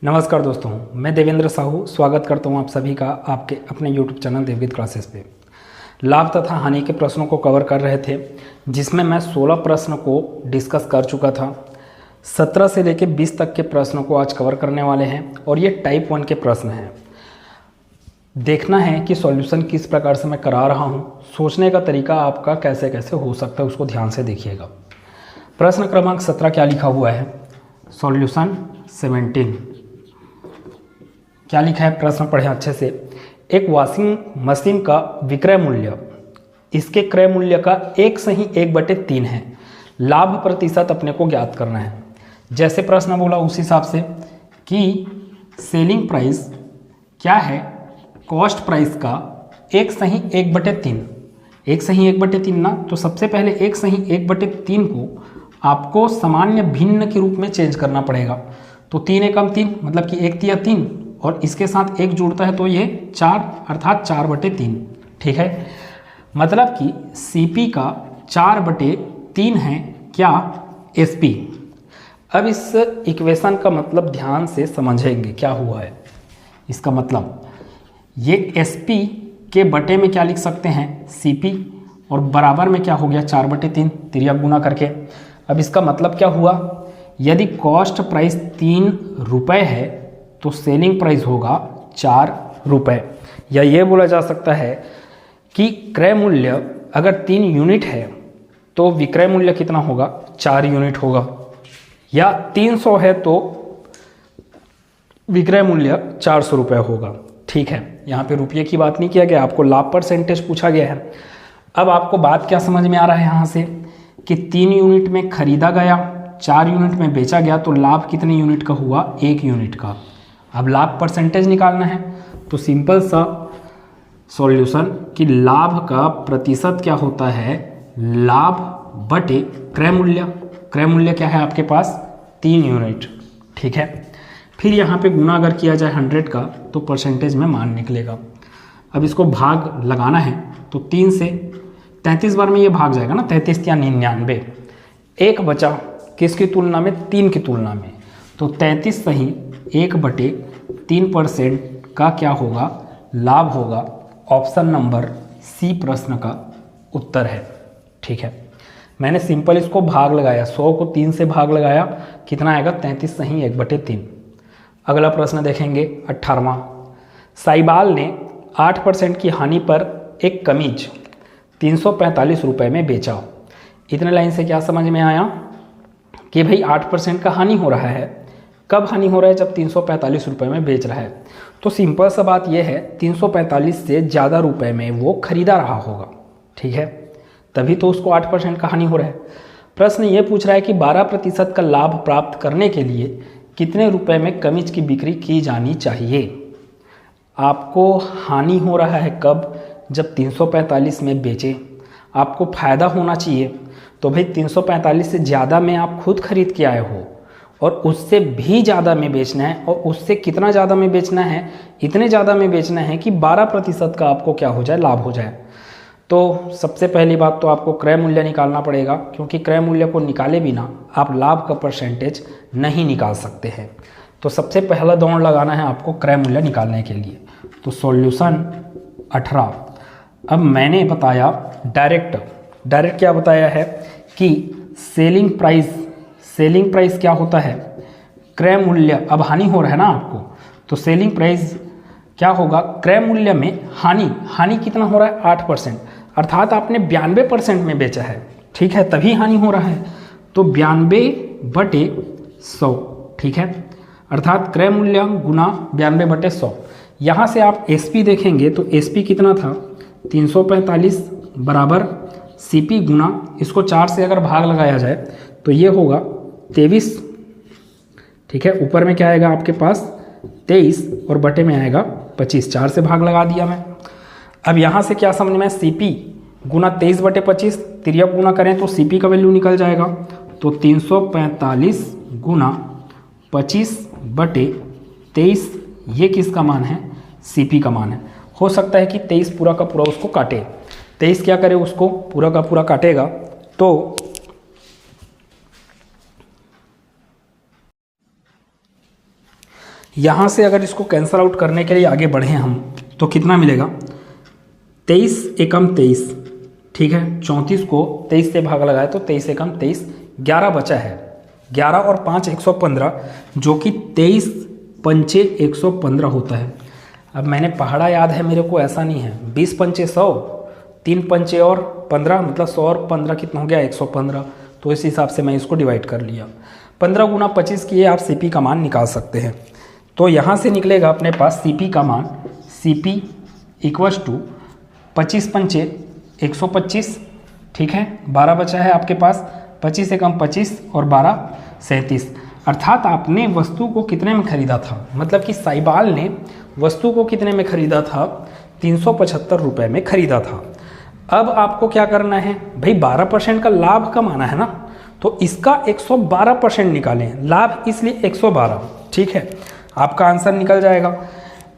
नमस्कार दोस्तों, मैं देवेंद्र साहू स्वागत करता हूं आप सभी का आपके अपने YouTube चैनल देवगीत क्लासेस पे। लाभ तथा हानि के प्रश्नों को कवर कर रहे थे, जिसमें मैं 16 प्रश्न को डिस्कस कर चुका था। 17 से लेकर 20 तक के प्रश्नों को आज कवर करने वाले हैं और ये टाइप 1 के प्रश्न हैं। देखना है कि सॉल्यूशन किस प्रकार से मैं करा रहा हूँ, सोचने का तरीका आपका कैसे कैसे हो सकता है उसको ध्यान से देखिएगा। प्रश्न क्रमांक 17 क्या लिखा हुआ है, सॉल्यूशन 17 क्या लिखा है, प्रश्न पढ़ें अच्छे से। एक वॉशिंग मशीन का विक्रय मूल्य इसके क्रय मूल्य का 1/3 है। लाभ प्रतिशत अपने को ज्ञात करना है। जैसे प्रश्न बोला उस हिसाब से कि सेलिंग प्राइस क्या है, कॉस्ट प्राइस का 1/3 1/3 ना, तो सबसे पहले 1/3 को आपको सामान्य भिन्न के रूप में चेंज करना पड़ेगा। तो 3 एकम 3 मतलब कि 1 तिया 3 और इसके साथ 1 जुड़ता है तो ये 4 अर्थात 4/3। ठीक है, मतलब कि CP का 4/3 है क्या, SP। अब इस इक्वेशन का मतलब ध्यान से समझेंगे क्या हुआ है। इसका मतलब ये SP के बटे में क्या लिख सकते हैं, CP, और बराबर में क्या हो गया 4/3 तिर्यक गुना करके। अब इसका मतलब क्या हुआ, यदि कॉस्ट प्राइस 3 रुपये है तो सेलिंग प्राइस होगा 4 रुपये। या ये बोला जा सकता है कि क्रय मूल्य अगर 3 यूनिट है तो विक्रय मूल्य कितना होगा, 4 यूनिट होगा। या 300 है तो विक्रय मूल्य 400 रुपये होगा। ठीक है, यहाँ पे रुपये की बात नहीं किया गया, आपको लाभ परसेंटेज पूछा गया है। अब आपको बात क्या समझ में आ रहा है यहाँ से कि 3 यूनिट में खरीदा गया, 4 यूनिट में बेचा गया, तो लाभ कितने यूनिट का हुआ, 1 यूनिट का। अब लाभ परसेंटेज निकालना है तो सिंपल सा सॉल्यूशन कि लाभ का प्रतिशत क्या होता है, लाभ बटे क्रय मूल्य। क्रय मूल्य क्या है आपके पास, 3 यूनिट। ठीक है, फिर यहाँ पे गुना अगर किया जाए 100 का तो परसेंटेज में मान निकलेगा। अब इसको भाग लगाना है तो 3 से 33 बार में ये भाग जाएगा ना, 33 या 99। एक बचा किसकी तुलना में, 3 की तुलना में, तो 33 सही 1/3% का क्या होगा, लाभ होगा। ऑप्शन नंबर C प्रश्न का उत्तर है। ठीक है, मैंने सिंपल इसको भाग लगाया, 100 को 3 से भाग लगाया, कितना आएगा 33 सही 1/3। अगला प्रश्न देखेंगे 18वां। साइबाल ने 8% की हानि पर एक कमीज 345 रुपये में बेचा। इतने लाइन से क्या समझ में आया कि भाई 8% का हानि हो रहा है। कब हानि हो रहा है, जब 345 रुपये में बेच रहा है। तो सिंपल सा बात यह है 345 से ज़्यादा रुपए में वो खरीदा रहा होगा। ठीक है, तभी तो उसको 8% का हानि हो रहा है। प्रश्न ये पूछ रहा है कि 12% का लाभ प्राप्त करने के लिए कितने रुपए में कमीज की बिक्री की जानी चाहिए। आपको हानि हो रहा है कब, जब 345 में बेचे। आपको फ़ायदा होना चाहिए, तो भाई 345 से ज़्यादा में आप खुद खरीद के आए हो और उससे भी ज़्यादा में बेचना है। और उससे कितना ज़्यादा में बेचना है, इतने ज़्यादा में बेचना है कि 12% का आपको क्या हो जाए, लाभ हो जाए। तो सबसे पहली बात तो आपको क्रय मूल्य निकालना पड़ेगा, क्योंकि क्रय मूल्य को निकाले बिना आप लाभ का परसेंटेज नहीं निकाल सकते हैं। तो सबसे पहला दौड़ लगाना है आपको क्रय मूल्य निकालने के लिए। तो सॉल्यूशन 18। अब मैंने बताया डायरेक्ट क्या बताया है कि सेलिंग प्राइस क्या होता है, क्रय मूल्य। अब हानि हो रहा है ना आपको, तो सेलिंग प्राइस क्या होगा, क्रय मूल्य में हानि कितना हो रहा है, 8%, अर्थात आपने 92% में बेचा है। ठीक है, तभी हानि हो रहा है। तो 92/100। ठीक है, अर्थात क्रय मूल्य गुना 92/100। यहाँ से आप SP देखेंगे तो SP कितना था, 345 बराबर CP गुना, इसको 4 से अगर भाग लगाया जाए तो ये होगा 23। ठीक है, ऊपर में क्या आएगा आपके पास 23 और बटे में आएगा 25। 4 से भाग लगा दिया मैं। अब यहाँ से क्या समझ में, CP गुना 23/25, तिर्यक गुना करें तो CP का वैल्यू निकल जाएगा। तो 345 गुना 25/23, ये किसका मान है, CP का मान है। हो सकता है कि 23 पूरा का पूरा उसको काटे, 23 क्या करे, उसको पूरा का पूरा काटेगा तो यहाँ से अगर इसको कैंसल आउट करने के लिए आगे बढ़े हम तो कितना मिलेगा, 23 एकम 23, ठीक है। 34 को 23 से भाग लगाए तो 23 एकम 23, 11 बचा है। 11 और 5 115, जो कि 23 पंचे 115 होता है। अब मैंने पहाड़ा याद है मेरे को, ऐसा नहीं है। 20 पंचे 100, 3 पंचे और 15, मतलब 100 और 15 कितना हो गया, 115। तो इस हिसाब से मैं इसको डिवाइड कर लिया। 15 गुना 25 किए आप सीपी का मान निकाल सकते हैं। तो यहाँ से निकलेगा अपने पास सीपी का मान, सीपी इक्वल्स टू 25 पंचे 125, ठीक है। 12 बचा है आपके पास, 25 एकम 25 और 12 37। अर्थात आपने वस्तु को कितने में खरीदा था, मतलब कि साइबाल ने वस्तु को कितने में खरीदा था, 375 रुपये में खरीदा था। अब आपको क्या करना है भाई, 12% का लाभ कमाना है ना, तो इसका 112% निकालें। लाभ इसलिए 112, ठीक है। आपका आंसर निकल जाएगा।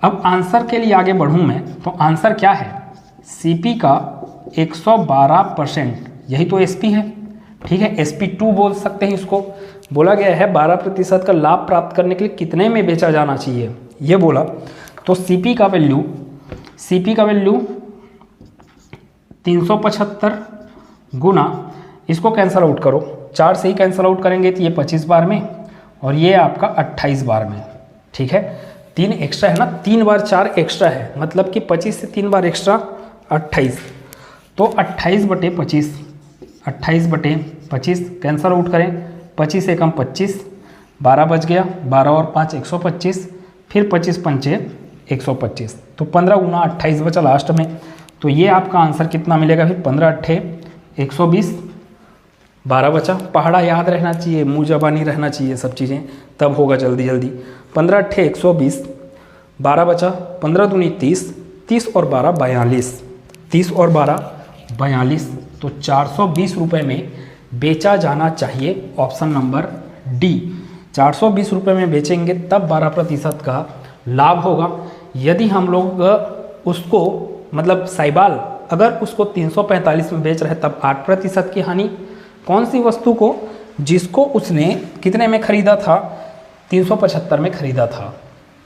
अब आंसर के लिए आगे बढ़ूं मैं, तो आंसर क्या है, सीपी का 112%, यही तो एसपी है, ठीक है। SP2 बोल सकते हैं इसको। बोला गया है 12% का लाभ प्राप्त करने के लिए कितने में बेचा जाना चाहिए, ये बोला। तो सीपी का वैल्यू 375 गुना, इसको कैंसल आउट करो, 4 से ही कैंसल आउट करेंगे तो ये 25 बार में और ये आपका 28 बार में, ठीक है। 3 एक्स्ट्रा है ना, 3 बार 4 एक्स्ट्रा है, मतलब कि 25 से 3 बार एक्स्ट्रा 28। तो 28/25, 28/25 कैंसल आउट करें, 25 एकम 25, 12 बच गया, 12 और 5 125, फिर 25 पंचे 125, तो 15 गुना 28 बचा लास्ट में। तो ये आपका आंसर कितना मिलेगा फिर, 15 अट्ठे 120, 12 बचा। पहाड़ा याद रहना चाहिए, मुँह जबानी रहना चाहिए सब चीज़ें, तब होगा जल्दी जल्दी। 15 अट्ठे 120, 12 बचा, 15 दूनी 30, 30 और 12 42, 30 और 12 42, तो 420 रुपये में बेचा जाना चाहिए। ऑप्शन नंबर डी, 420 रुपये में बेचेंगे तब 12% का लाभ होगा। यदि हम लोग उसको, मतलब साइबाल अगर उसको 345 में बेच रहे तब 8% की हानि। कौन सी वस्तु को, जिसको उसने कितने में खरीदा था, 375 में खरीदा था,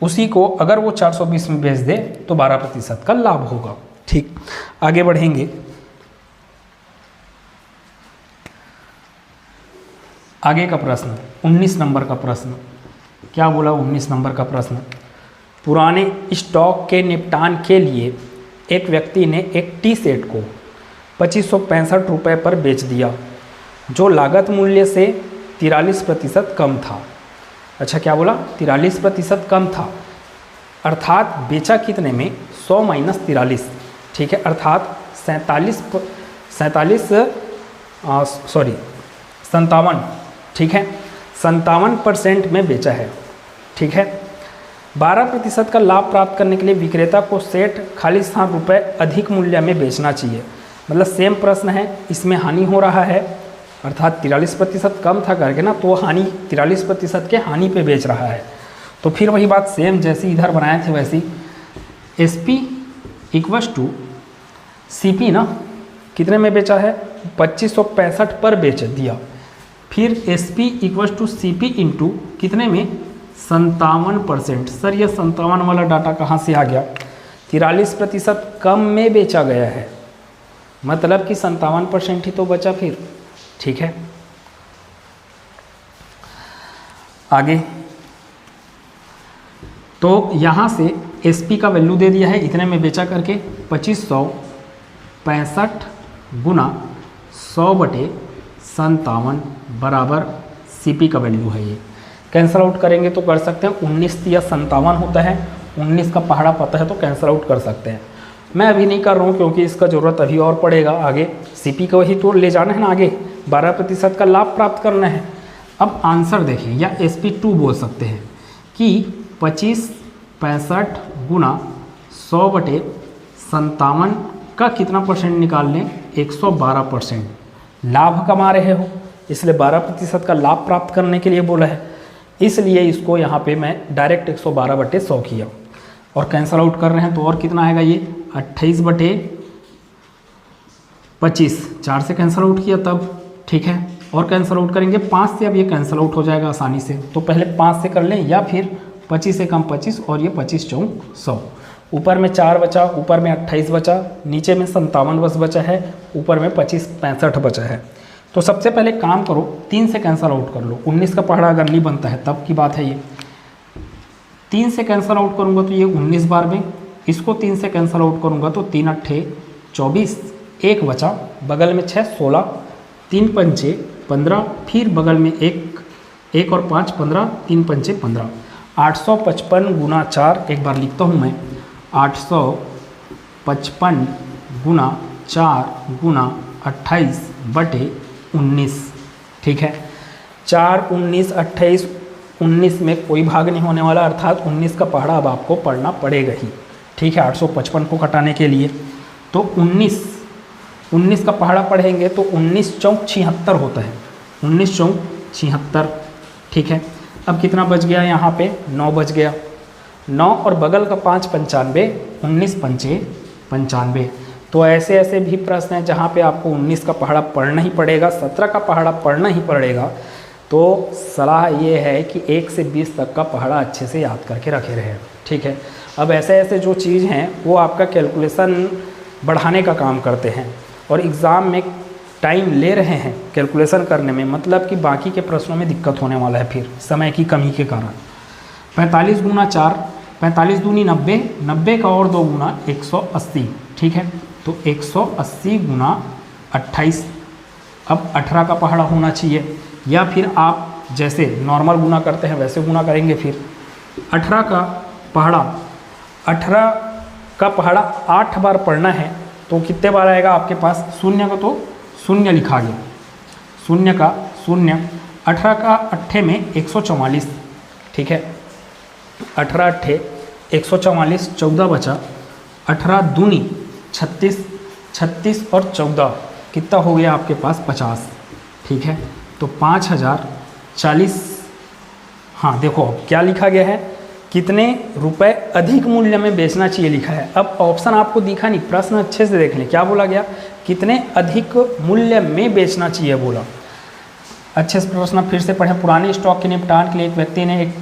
उसी को अगर वो 420 में बेच दे तो 12% का लाभ होगा। ठीक, आगे बढ़ेंगे। आगे का प्रश्न 19 नंबर का प्रश्न, क्या बोला 19 नंबर का प्रश्न, पुराने स्टॉक के निपटान के लिए एक व्यक्ति ने एक टी सेट को 2565 रुपये पर बेच दिया, जो लागत मूल्य से 43% कम था। अच्छा, क्या बोला, 43% कम था, अर्थात बेचा कितने में, 100 माइनस 43, ठीक है, अर्थात 57, ठीक है, 57% में बेचा है, ठीक है। 12% का लाभ प्राप्त करने के लिए विक्रेता को सेट खालिश रुपये अधिक मूल्य में बेचना चाहिए। मतलब सेम प्रश्न है, इसमें हानि हो रहा है, अर्थात 43% कम था करके ना, तो हानि 43% के हानि पे बेच रहा है। तो फिर वही बात सेम जैसी इधर बनाए थे वैसी, SP इक्वल्स टू CP ना, कितने में बेचा है, 2565 पर बेच दिया। फिर SP equals to CP into कितने में, 57%। सर ये 57 वाला डाटा कहाँ से आ गया, 43% कम में बेचा गया है, मतलब कि 57% ही तो बचा फिर, ठीक है। आगे तो यहाँ से SP का वैल्यू दे दिया है, इतने में बेचा करके 2565 गुना 100/57 बराबर CP का वैल्यू है। ये कैंसल आउट करेंगे तो कर सकते हैं, 19 या 57 होता है, 19 का पहाड़ा पता है तो कैंसल आउट कर सकते हैं। मैं अभी नहीं कर रहा हूँ क्योंकि इसका ज़रूरत अभी और पड़ेगा आगे, CP का वही तो ले जाना है ना आगे, 12% का लाभ प्राप्त करना है। अब आंसर देखें, या SP2 बोल सकते हैं कि 2565 गुना 100/57 का कितना परसेंट निकाल लें, 112%। लाभ कमा रहे हो इसलिए 12% का लाभ प्राप्त करने के लिए बोला है, इसलिए इसको यहाँ पे मैं डायरेक्ट 112/100 किया और कैंसल आउट कर रहे हैं तो और कितना आएगा, ये 28/25, 4 से कैंसल आउट किया तब, ठीक है। और कैंसल आउट करेंगे 5 से, अब ये कैंसल आउट हो जाएगा आसानी से, तो पहले 5 से कर लें या फिर 25 से कम 25 और ये 25 चौक 100। ऊपर में 4 बचा, ऊपर में 28 बचा, नीचे में 57 बस बचा है, ऊपर में 25 65 बचा है। तो सबसे पहले काम करो 3 से कैंसिल आउट कर लो। 19 का पहाड़ा अगर नहीं बनता है तब की बात है ये। 3 से कैंसिल आउट करूँगा तो ये 19 बार में, इसको 3 से कैंसिल आउट करूँगा तो 3 अट्ठे 24, 1 बचा, बगल में 6 16, 3 पंचे 15, फिर बगल में 1 और 5 15, 3 पंचे 15। 855 गुना 4, एक बार लिखता हूँ मैं, 855 गुना 4 गुना 28 बटे 19। ठीक है, 4 19 28, 19 में कोई भाग नहीं होने वाला, अर्थात 19 का पहाड़ा अब आपको पढ़ना पड़ेगा ही। ठीक है, 855 को घटाने के लिए तो 19 का पहाड़ा पढ़ेंगे तो 19 चौक 76 होता है, 19 चौक 76। ठीक है, अब कितना बच गया यहाँ पे, 9 बच गया, 9 और बगल का 5 95, 19 पंचे 95। तो ऐसे ऐसे भी प्रश्न हैं जहाँ पे आपको 19 का पहाड़ा पढ़ना ही पड़ेगा, 17 का पहाड़ा पढ़ना ही पड़ेगा। तो सलाह ये है कि 1 से 20 तक का पहाड़ा अच्छे से याद करके रखे रहे। ठीक है, अब ऐसे ऐसे जो चीज़ हैं वो आपका कैलकुलेशन बढ़ाने का काम करते हैं और एग्ज़ाम में टाइम ले रहे हैं कैलकुलेशन करने में, मतलब कि बाकी के प्रश्नों में दिक्कत होने वाला है फिर समय की कमी के कारण। 45 गुना 4, 45 दूनी 90, 90 का और 2 गुना 180। ठीक है, तो 180 गुना 28। अब 18 का पहाड़ा होना चाहिए, या फिर आप जैसे नॉर्मल गुना करते हैं वैसे गुना करेंगे। फिर 18 का पहाड़ा 8 बार पढ़ना है तो कितने बार आएगा आपके पास, शून्य का तो शून्य लिखा गया, शून्य का शून्य, 18 का अट्ठे में 144। ठीक है, 18 अट्ठे 144, 14 बचा, 18 दूनी 36, 36 और 14 कितना हो गया आपके पास 50। ठीक है, तो 5040। हाँ देखो क्या लिखा गया है, कितने रुपए अधिक मूल्य में बेचना चाहिए लिखा है। अब ऑप्शन आपको दिखा नहीं, प्रश्न अच्छे से देख लें, क्या बोला गया, कितने अधिक मूल्य में बेचना चाहिए बोला। अच्छे से प्रश्न फिर से पढ़ें। पुराने स्टॉक के निपटान के लिए एक व्यक्ति ने एक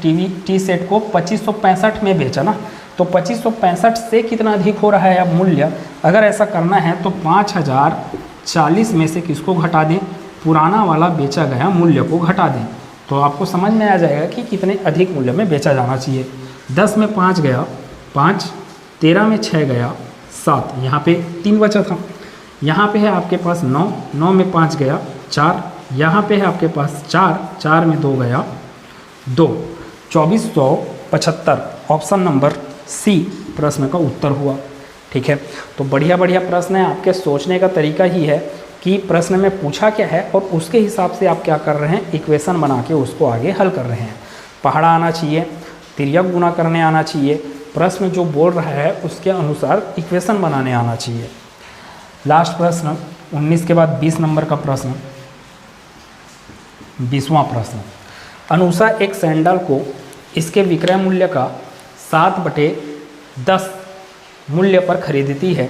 टी सेट को 2565 में बेचा ना, तो 2565 से कितना अधिक हो रहा है अब मूल्य। अगर ऐसा करना है तो 5040 में से किसको घटा दें, पुराना वाला बेचा गया मूल्य को घटा दें, तो आपको समझ में आ जाएगा कि कितने अधिक मूल्य में बेचा जाना चाहिए। 10 में 5 गया 5, 13 में 6 गया 7, यहाँ पे 3 बचा था, यहाँ पे है आपके पास 9, 9 में 5 गया 4, यहाँ पे है आपके पास 4, 4 में 2 गया 2, 2475 ऑप्शन नंबर सी प्रश्न का उत्तर हुआ। ठीक है, तो बढ़िया बढ़िया प्रश्न है, आपके सोचने का तरीका ही है कि प्रश्न में पूछा क्या है और उसके हिसाब से आप क्या कर रहे हैं, इक्वेशन बना के उसको आगे हल कर रहे हैं। पहाड़ा आना चाहिए, तिर्यक गुना करने आना चाहिए, प्रश्न जो बोल रहा है उसके अनुसार इक्वेशन बनाने आना चाहिए। लास्ट प्रश्न 19 के बाद 20 नंबर का प्रश्न, 20वां प्रश्न। अनुषा एक सैंडल को इसके विक्रय मूल्य का 7/10 मूल्य पर खरीदती है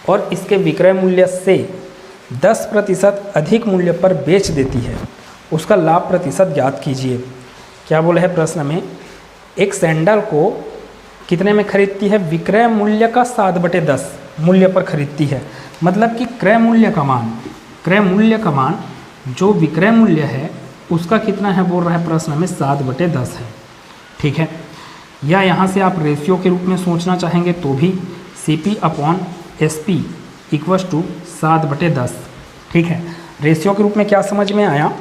और इसके विक्रय मूल्य से 10% अधिक मूल्य पर बेच देती है, उसका लाभ प्रतिशत ज्ञात कीजिए। क्या बोला है प्रश्न में, एक सैंडल को कितने में खरीदती है, विक्रय मूल्य का 7/10 मूल्य पर खरीदती है, मतलब कि क्रय मूल्य का मान जो विक्रय मूल्य है उसका कितना है बोल रहा है प्रश्न में, 7/10 है। ठीक है, या यहाँ से आप रेशियो के रूप में सोचना चाहेंगे तो भी CP/SP = 7/10। ठीक है, रेशियो के रूप में क्या समझ में आया,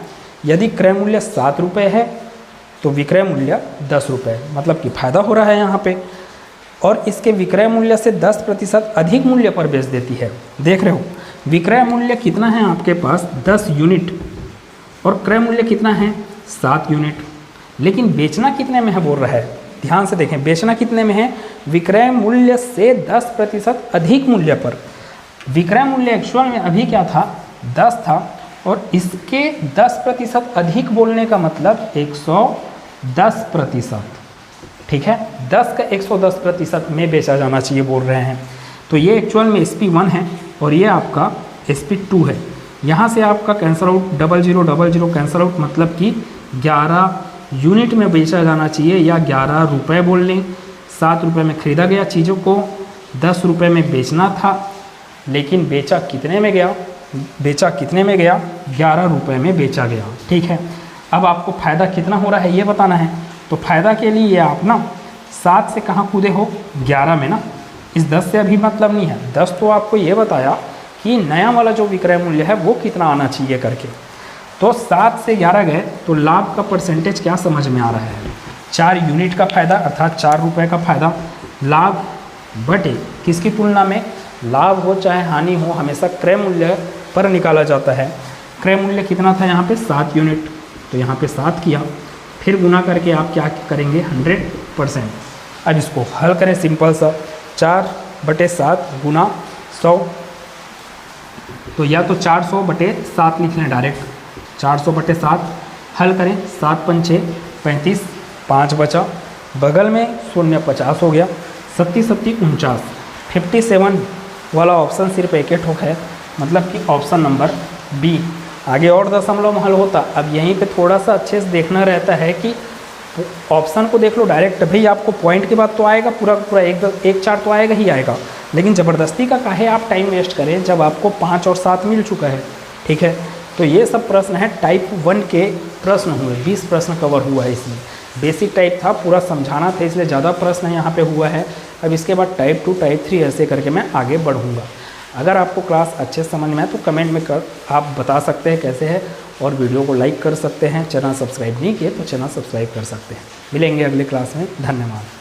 यदि क्रय मूल्य 7 रुपये है तो विक्रय मूल्य 10 रुपये, मतलब कि फ़ायदा हो रहा है यहाँ पे, और इसके विक्रय मूल्य से 10% अधिक मूल्य पर बेच देती है। देख रहे हो विक्रय मूल्य कितना है आपके पास, 10 यूनिट, और क्रय मूल्य कितना है, 7 यूनिट, लेकिन बेचना कितने में है बोल रहा है, ध्यान से देखें, बेचना कितने में है, विक्रय मूल्य से 10% अधिक मूल्य पर। विक्रय मूल्य एक्चुअल में अभी क्या था, 10 था, और इसके 10% अधिक बोलने का मतलब 110%। ठीक है, 10 का 110% में बेचा जाना चाहिए बोल रहे हैं। तो ये एक्चुअल में SP1 है और ये आपका SP2 है। यहाँ से आपका कैंसल आउट 0000 कैंसल आउट, मतलब कि 11 यूनिट में बेचा जाना चाहिए या 11 रुपये बोल लें। 7 रुपये में ख़रीदा गया चीज़ों को, 10 रुपये में बेचना था, लेकिन बेचा कितने में गया? बेचा कितने में गया? 11 रुपये में बेचा गया। ठीक है, अब आपको फ़ायदा कितना हो रहा है ये बताना है। तो फ़ायदा के लिए आप ना 7 से कहाँ कूदे हो? 11 में ना। इस 10 से अभी मतलब नहीं है। 10 तो आपको ये बताया कि नया वाला जो विक्रय मूल्य है वो कितना आना चाहिए करके। तो 7 से 11 गए तो लाभ का परसेंटेज क्या समझ में आ रहा है? 4 यूनिट का फ़ायदा अर्थात 4 रुपये का फ़ायदा, लाभ बटे किसकी तुलना में? लाभ हो चाहे हानि हो, हमेशा क्रय मूल्य पर निकाला जाता है। क्रय मूल्य कितना था यहाँ पे? 7 यूनिट। तो यहाँ पे 7 किया, फिर गुना करके आप क्या करेंगे? 100%। अब इसको हल करें सिंपल सा, 4/7 गुना 100। तो या तो 400/7 लिख लें डायरेक्ट, 400/7 हल करें। 7 पंचे 35, 5 बचा, बगल में 0 50 हो गया, 70 70 49। 57 वाला ऑप्शन सिर्फ एक ठोक है, मतलब कि ऑप्शन नंबर बी। आगे और दशमलव में हल होता। अब यहीं पे थोड़ा सा अच्छे से देखना रहता है कि ऑप्शन को देख लो डायरेक्ट, भाई आपको पॉइंट के बाद तो आएगा पूरा पूरा एक चार तो आएगा ही आएगा, लेकिन ज़बरदस्ती का काहे आप टाइम वेस्ट करें जब आपको 5 और 7 मिल चुका है। ठीक है, तो ये सब प्रश्न है टाइप 1 के प्रश्न हुए, 20 प्रश्न कवर हुआ है इसमें। बेसिक टाइप था, पूरा समझाना था, इसलिए ज़्यादा प्रश्न यहाँ पे हुआ है। अब इसके बाद टाइप 2 टाइप 3 ऐसे करके मैं आगे बढ़ूँगा। अगर आपको क्लास अच्छे से समझ में आए तो कमेंट में आप बता सकते हैं कैसे है, और वीडियो को लाइक कर सकते हैं। चैनल सब्सक्राइब नहीं किए तो चैनल सब्सक्राइब कर सकते हैं। मिलेंगे अगले क्लास में। धन्यवाद।